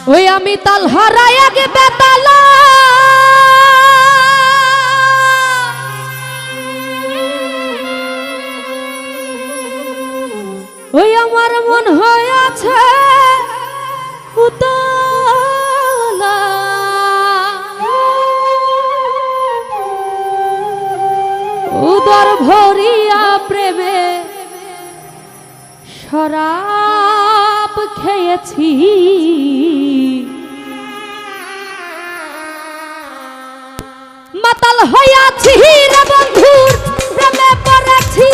ওই আমি তাল হারাই আগে বেতালা ওই আমার মন হয়েছে উতলা উদর ভরিয়া প্রেমে শরাব খেয়েছি মাতাল হইয়াছি রে বন্ধুর প্রেমে পড়েছি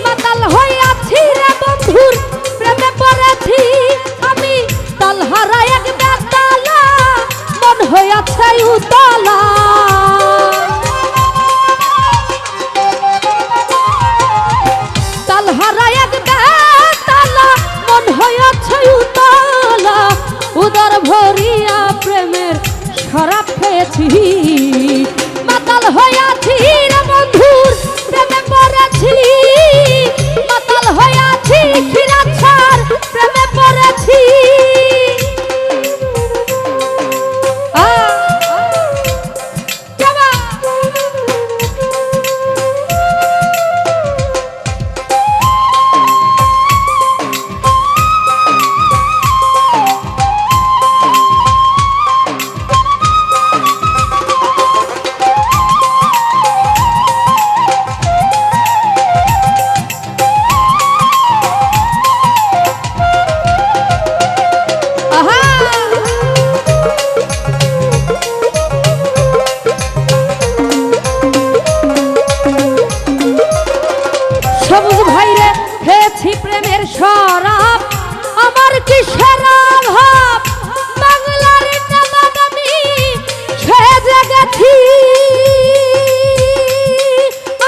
মাতাল হইয়াছি রে বন্ধুর প্রেমে পড়েছি আমি তাল হারাই এক বেতালা মন হইয়াছে উতলা তাল হারাই এক বেতালা মন হইয়াছে উতলা উদর ভরিয়া প্রেমের শরাব খেয়েছি মাতাল হইয়াছি রে বন্ধুর প্রেমে পড়েছি মাতাল হইয়াছি খিরাছার প্রেমে পড়েছি প্রেমের শরাব আমার কি শরাব ভাব বাংলার নবাব আমি সেজে গেছি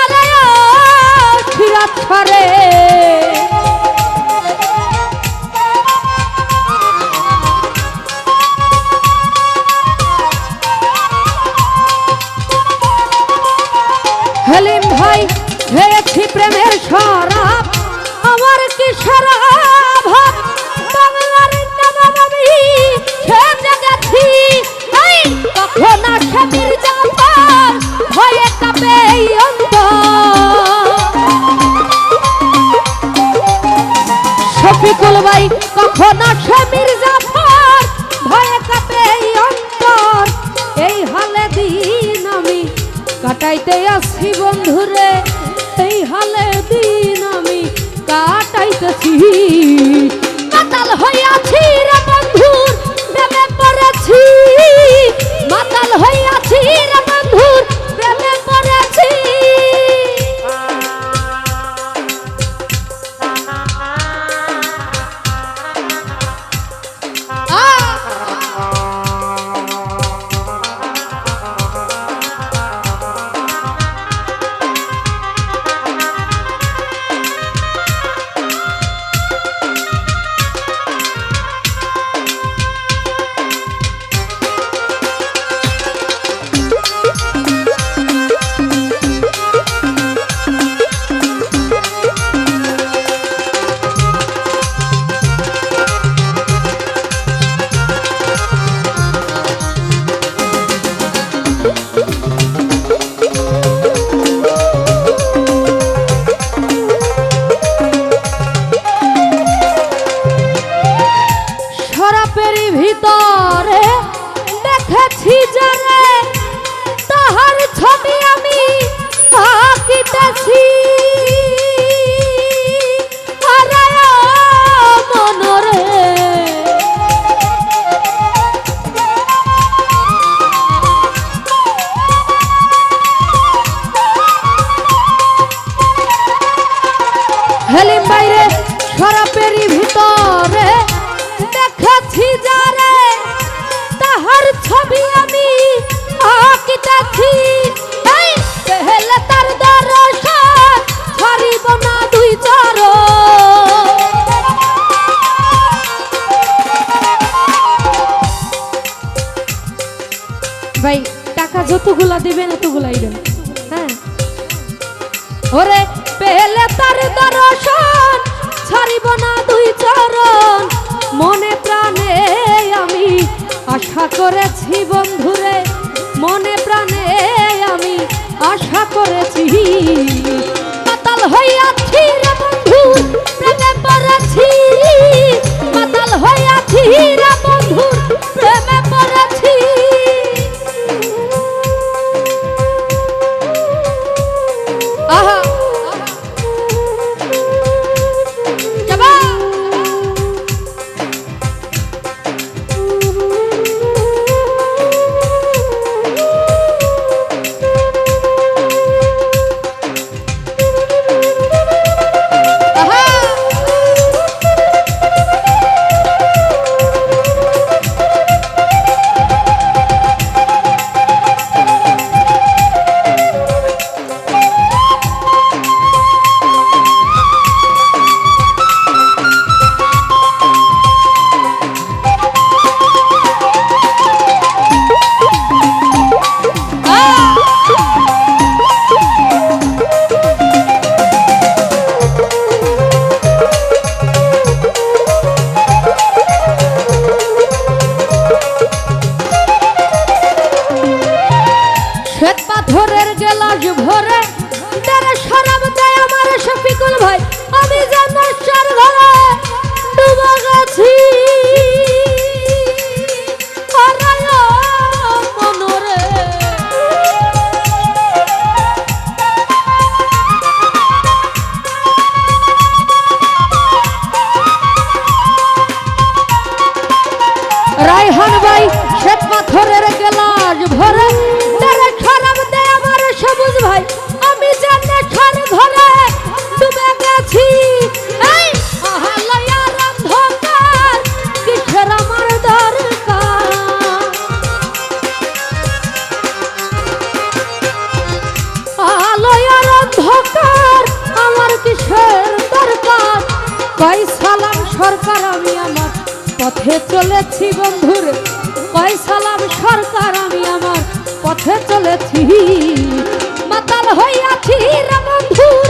আরে ছিড়াছড়ে হালিম ভাই খেয়েছি প্রেমের শরাব আমার কি শরাব বাংলার নবাব আমি সেজে গেছি কখন আসে মির্জাফর ভয়ে কাঁপে শফিকুল ভাই কখন আসে মির্জাফর ভয়ে কাঁপে অন্তর এই হালে দিন আমি কাটাইতে আসি বন্ধুরে এই হালে দিন আমি কাটাইতেছি মাতাল হইয়াছি রে বন্ধুর প্রেমে পড়েছি মাতাল হইয়াছি রে বন্ধুর প্রেমে পড়েছি ভিতরে দেখেছি যারে তাহার ছবি আমি আঁকিতেছি মনরে হেলিম বাইরে শরাবেরই ভিতরে দেখেছি যারে তাহার ছবি আমি আঁকিতেছি পেলে তার দর্শন ছাড়িব না দুই চরণ ভাই টাকা যতগুলা দেবেন এতগুলাই দেন হ্যাঁ ওরে পেলে তার দর্শন ছাড়িব না দুই চরণ মনে প্রাণে করেছি বন্ধুরে মনে প্রাণে আমি আশা করেছি মাতাল হইয়াছি রে বন্ধু প্রেমে পড়েছি মাতাল হইয়াছি রে বন্ধু প্রেমে পড়েছি আহা যাবা পাথরের গেলাস ভরে তারা শরাব দেয় আমার শফিকুল ভাই আমি যেন চার ঘরে ডুবে গেছি মনরে রায়হান ভাই শ্বেত পাথরের গেলাস ভরে সবুজ ভাই আমি জানে খান ঘরে ডুবে গেছি এই আহালয়ার অন্ধকার কিসের আমার দরকার আহালয়ার অন্ধকার আমার কিসের দরকার কই সালাম সরকার আমি আমার পথে চলেছি বন্ধুরে কই সালাম সরকার আমি আমার পথে চলেছি মাতাল হইয়াছি রে বন্ধুর